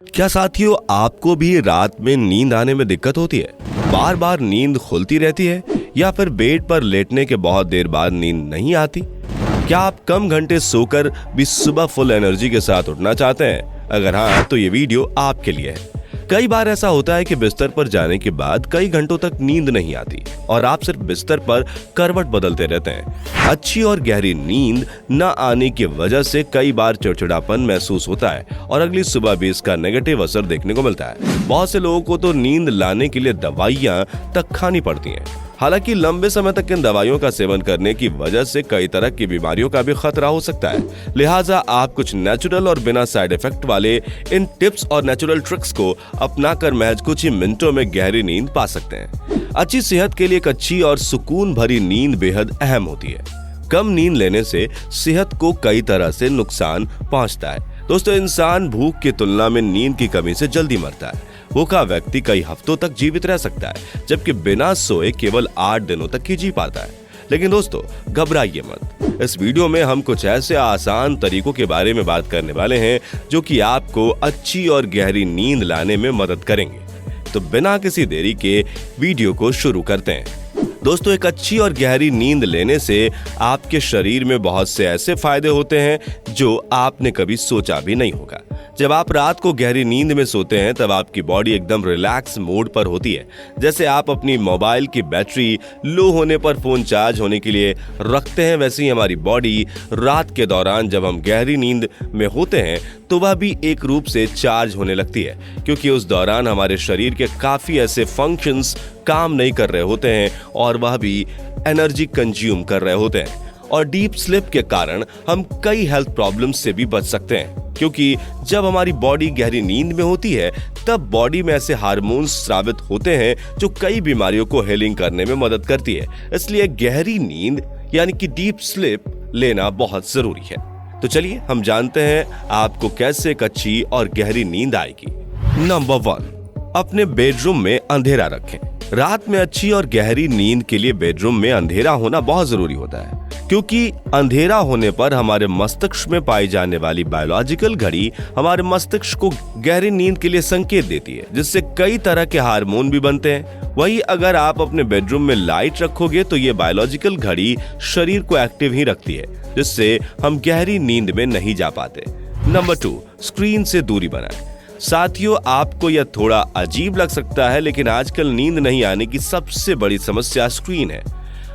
क्या साथियों, आपको भी रात में नींद आने में दिक्कत होती है? बार बार नींद खुलती रहती है या फिर बेड पर लेटने के बहुत देर बाद नींद नहीं आती? क्या आप कम घंटे सोकर भी सुबह फुल एनर्जी के साथ उठना चाहते हैं? अगर हाँ, तो ये वीडियो आपके लिए है। कई बार ऐसा होता है कि बिस्तर पर जाने के बाद कई घंटों तक नींद नहीं आती और आप सिर्फ बिस्तर पर करवट बदलते रहते हैं। अच्छी और गहरी नींद न आने की वजह से कई बार चिड़चिड़ापन महसूस होता है और अगली सुबह भी इसका नेगेटिव असर देखने को मिलता है। बहुत से लोगों को तो नींद लाने के लिए दवाइयां तक खानी पड़ती हैं। हालांकि लंबे समय तक इन दवाइयों का सेवन करने की वजह से कई तरह की बीमारियों का भी खतरा हो सकता है। लिहाजा आप कुछ नेचुरल और बिना साइड इफेक्ट वाले इन टिप्स और नेचुरल ट्रिक्स को अपनाकर महज कुछ ही मिनटों में गहरी नींद पा सकते हैं। अच्छी सेहत के लिए एक अच्छी और सुकून भरी नींद बेहद अहम होती है। कम नींद लेने से सेहत को कई तरह से नुकसान पहुंचता है। दोस्तों, इंसान भूख की तुलना में नींद की कमी से जल्दी मरता है। भूखा व्यक्ति कई हफ्तों तक जीवित रह सकता है, जबकि बिना सोए केवल 8 दिनों तक ही जी पाता है। लेकिन दोस्तों, घबराइए मत। इस वीडियो में हम कुछ ऐसे आसान तरीकों के बारे में बात करने वाले हैं जो कि आपको अच्छी और गहरी नींद लाने में मदद करेंगे। तो बिना किसी देरी के वीडियो को शुरू करते हैं। दोस्तों, एक अच्छी और गहरी नींद लेने से आपके शरीर में बहुत से ऐसे फायदे होते हैं जो आपने कभी सोचा भी नहीं होगा। जब आप रात को गहरी नींद में सोते हैं तब आपकी बॉडी एकदम रिलैक्स मोड पर होती है। जैसे आप अपनी मोबाइल की बैटरी लो होने पर फोन चार्ज होने के लिए रखते हैं, वैसे ही हमारी बॉडी रात के दौरान जब हम गहरी नींद में होते हैं तो वह भी एक रूप से चार्ज होने लगती है, क्योंकि उस दौरान हमारे शरीर के काफी ऐसे फंक्शंस काम नहीं कर रहे होते हैं और वह भी एनर्जी कंज्यूम कर रहे होते हैं। और डीप स्लीप के कारण हम कई हेल्थ प्रॉब्लम्स से भी बच सकते हैं, क्योंकि जब हमारी बॉडी गहरी नींद में होती है तब बॉडी में ऐसे हार्मोन्स स्रावित होते हैं जो कई बीमारियों को हीलिंग करने में मदद करती है। इसलिए गहरी नींद यानी कि डीप स्लीप लेना बहुत जरूरी है। तो चलिए हम जानते हैं आपको कैसे एक अच्छी और गहरी नींद आएगी। नंबर 1, अपने बेडरूम में अंधेरा रखें। रात में अच्छी और गहरी नींद के लिए बेडरूम में अंधेरा होना बहुत जरूरी होता है, क्योंकि अंधेरा होने पर हमारे मस्तिष्क में पाई जाने वाली बायोलॉजिकल घड़ी हमारे मस्तिष्क को गहरी नींद के लिए संकेत देती है, जिससे कई तरह के हार्मोन भी बनते हैं। वहीं अगर आप अपने बेडरूम में लाइट रखोगे तो ये बायोलॉजिकल घड़ी शरीर को एक्टिव ही रखती है, जिससे हम गहरी नींद में नहीं जा पाते। नंबर 2, स्क्रीन से दूरी बनाएं। साथियों, आपको यह थोड़ा अजीब लग सकता है, लेकिन आजकल नींद नहीं आने की सबसे बड़ी समस्या स्क्रीन है।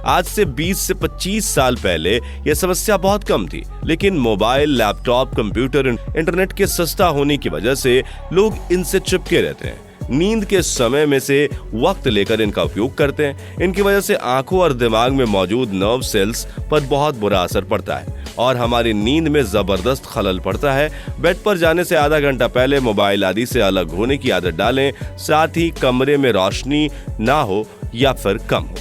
आज से 20 से 25 साल पहले यह समस्या बहुत कम थी, लेकिन मोबाइल, लैपटॉप, कंप्यूटर, इंटरनेट के सस्ता होने की वजह से लोग इनसे चिपके रहते हैं। नींद के समय में से वक्त लेकर इनका उपयोग करते हैं। इनकी वजह से आंखों और दिमाग में मौजूद नर्व सेल्स पर बहुत बुरा असर पड़ता है और हमारी नींद में जबरदस्त खलल पड़ता है। बेड पर जाने से आधा घंटा पहले मोबाइल आदि से अलग होने की आदत डालें। साथ ही कमरे में रोशनी ना हो या फिर कम हो।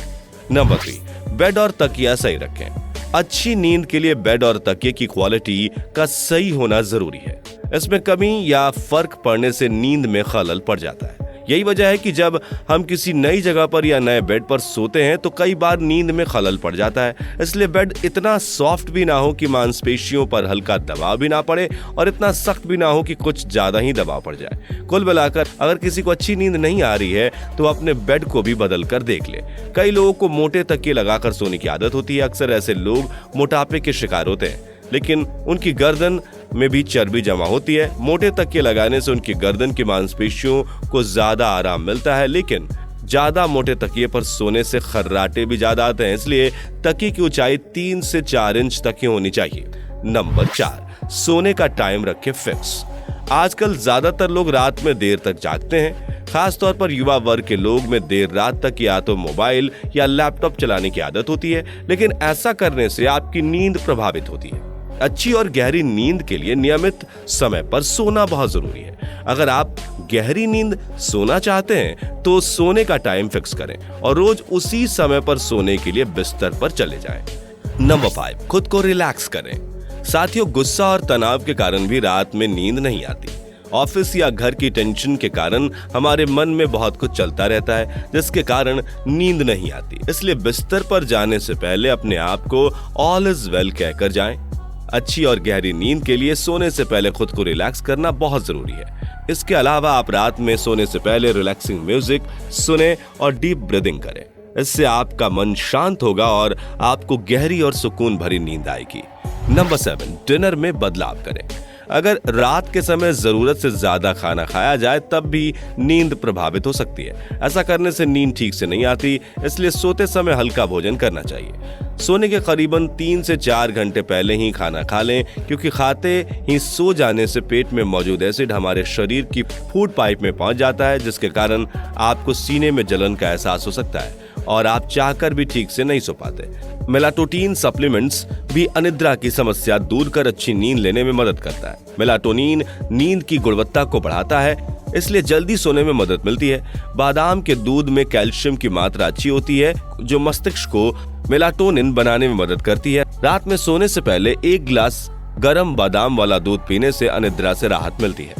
नंबर 3, बेड और तकिया सही रखें। अच्छी नींद के लिए बेड और तकिए की क्वालिटी का सही होना जरूरी है। इसमें कमी या फर्क पड़ने से नींद में खलल पड़ जाता है। यही वजह है कि जब हम किसी नई जगह पर या नए बेड पर सोते हैं तो कई बार नींद में खलल पड़ जाता है। इसलिए बेड इतना सॉफ्ट भी ना हो कि मांसपेशियों पर हल्का दबाव भी ना पड़े और इतना सख्त भी ना हो कि कुछ ज्यादा ही दबाव पड़ जाए। कुल मिलाकर अगर किसी को अच्छी नींद नहीं आ रही है तो अपने बेड को भी बदल कर देख ले। कई लोगों को मोटे तकिए लगाकर सोने की आदत होती है। अक्सर ऐसे लोग मोटापे के शिकार होते हैं, लेकिन उनकी गर्दन में भी चर्बी जमा होती है। मोटे तकिए लगाने से उनकी गर्दन की मांसपेशियों को ज्यादा आराम मिलता है, लेकिन ज्यादा मोटे तकिए पर सोने से खर्राटे भी ज्यादा आते हैं। इसलिए तकिए की ऊंचाई 3 से 4 इंच तक ही होनी चाहिए। नंबर 4, सोने का टाइम रखें फिक्स। आजकल ज्यादातर लोग रात में देर तक जागते हैं। खासतौर पर युवा वर्ग के लोग में देर रात तक या तो मोबाइल या लैपटॉप चलाने की आदत होती है, लेकिन ऐसा करने से आपकी नींद प्रभावित होती है। अच्छी और गहरी नींद के लिए नियमित समय पर सोना बहुत जरूरी है। अगर आप गहरी नींद सोना चाहते हैं तो सोने का टाइम फिक्स करें और रोज उसी समय पर सोने के लिए बिस्तर पर चले जाएं। नंबर 5, खुद को रिलैक्स करें। साथियों, गुस्सा और तनाव के कारण भी रात में नींद नहीं आती। ऑफिस या घर की टेंशन के कारण हमारे मन में बहुत कुछ चलता रहता है, जिसके कारण नींद नहीं आती। इसलिए बिस्तर पर जाने से पहले अपने आप को ऑल इज वेल कहकर जाएं। अच्छी और गहरी नींद के लिए सोने से पहले खुद को रिलैक्स करना बहुत जरूरी है। इसके अलावा आप रात में सोने से पहले रिलैक्सिंग म्यूजिक सुने और डीप ब्रीदिंग करें। इससे आपका मन शांत होगा और आपको गहरी और सुकून भरी नींद आएगी। नंबर 7, डिनर में बदलाव करें। अगर रात के समय जरूरत से ज्यादा खाना खाया जाए तब भी नींद प्रभावित हो सकती है। ऐसा करने से नींद ठीक से नहीं आती, इसलिए सोते समय हल्का भोजन करना चाहिए। सोने के करीबन 3 से 4 घंटे पहले ही खाना खा लें, क्योंकि खाते ही सो जाने से पेट में मौजूद एसिड हमारे शरीर की फूड पाइप में पहुंच जाता है, जिसके कारण आपको सीने में जलन का एहसास हो सकता है और आप चाहकर भी ठीक से नहीं सो पाते। मेलाटोनिन सप्लीमेंट्स भी अनिद्रा की समस्या दूर कर अच्छी नींद लेने में मदद करता है। मेलाटोनिन नींद की गुणवत्ता को बढ़ाता है, इसलिए जल्दी सोने में मदद मिलती है। बादाम के दूध में कैल्शियम की मात्रा अच्छी होती है, जो मस्तिष्क को मेलाटोनिन बनाने में मदद करती है। रात में सोने से पहले 1 गिलास गर्म बादाम वाला दूध पीने से अनिद्रा से राहत मिलती है।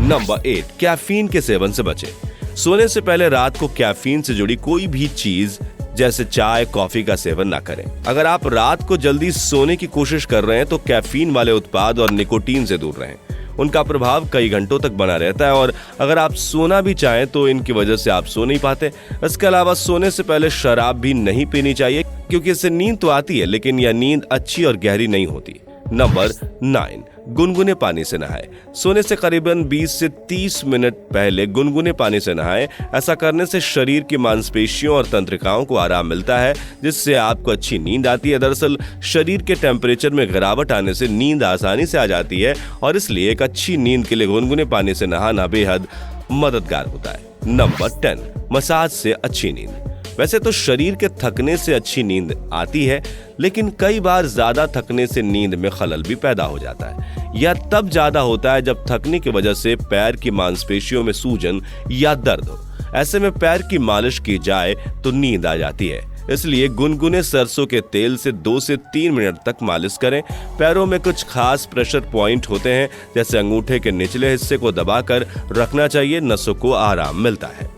नंबर 8, कैफीन के सेवन से बचें। सोने से पहले रात को कैफीन से जुड़ी कोई भी चीज जैसे चाय, कॉफी का सेवन ना करें। अगर आप रात को जल्दी सोने की कोशिश कर रहे हैं तो कैफीन वाले उत्पाद और निकोटीन से दूर रहें। उनका प्रभाव कई घंटों तक बना रहता है और अगर आप सोना भी चाहें तो इनकी वजह से आप सो नहीं पाते। इसके अलावा सोने से पहले शराब भी नहीं पीनी चाहिए, क्योंकि इससे नींद तो आती है लेकिन यह नींद अच्छी और गहरी नहीं होती। नंबर 9, गुनगुने पानी से नहाएं। सोने से करीबन 20 से 30 मिनट पहले गुनगुने पानी से नहाएं। ऐसा करने से शरीर की मांसपेशियों और तंत्रिकाओं को आराम मिलता है, जिससे आपको अच्छी नींद आती है। दरअसल शरीर के टेम्परेचर में गिरावट आने से नींद आसानी से आ जाती है और इसलिए एक अच्छी नींद के लिए गुनगुने पानी से नहाना बेहद मददगार होता है। नंबर 10, मसाज से अच्छी नींद। वैसे तो शरीर के थकने से अच्छी नींद आती है, लेकिन कई बार ज्यादा थकने से नींद में खलल भी पैदा हो जाता है। यह तब ज्यादा होता है जब थकने की वजह से पैर की मांसपेशियों में सूजन या दर्द हो। ऐसे में पैर की मालिश की जाए तो नींद आ जाती है। इसलिए गुनगुने सरसों के तेल से 2 से 3 मिनट तक मालिश करें। पैरों में कुछ खास प्रेशर पॉइंट होते हैं, जैसे अंगूठे के निचले हिस्से को दबाकर रखना चाहिए, नसों को आराम मिलता है।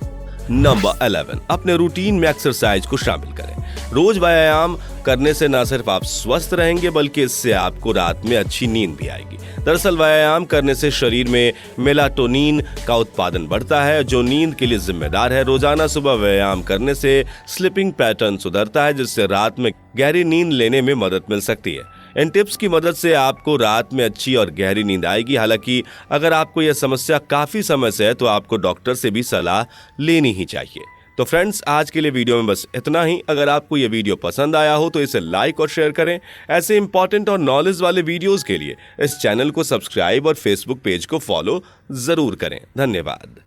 नंबर 11, अपने रूटीन में एक्सरसाइज को शामिल करें। रोज व्यायाम करने से न सिर्फ आप स्वस्थ रहेंगे बल्कि इससे आपको रात में अच्छी नींद भी आएगी। दरअसल व्यायाम करने से शरीर में मेलाटोनिन का उत्पादन बढ़ता है, जो नींद के लिए जिम्मेदार है। रोजाना सुबह व्यायाम करने से स्लीपिंग पैटर्न सुधरता है, जिससे रात में गहरी नींद लेने में मदद मिल सकती है। इन टिप्स की मदद से आपको रात में अच्छी और गहरी नींद आएगी। हालांकि अगर आपको यह समस्या काफी समय से है तो आपको डॉक्टर से भी सलाह लेनी ही चाहिए। तो फ्रेंड्स, आज के लिए वीडियो में बस इतना ही। अगर आपको यह वीडियो पसंद आया हो तो इसे लाइक और शेयर करें। ऐसे इंपॉर्टेंट और नॉलेज वाले वीडियोस के लिए इस चैनल को सब्सक्राइब और फेसबुक पेज को फॉलो जरूर करें। धन्यवाद।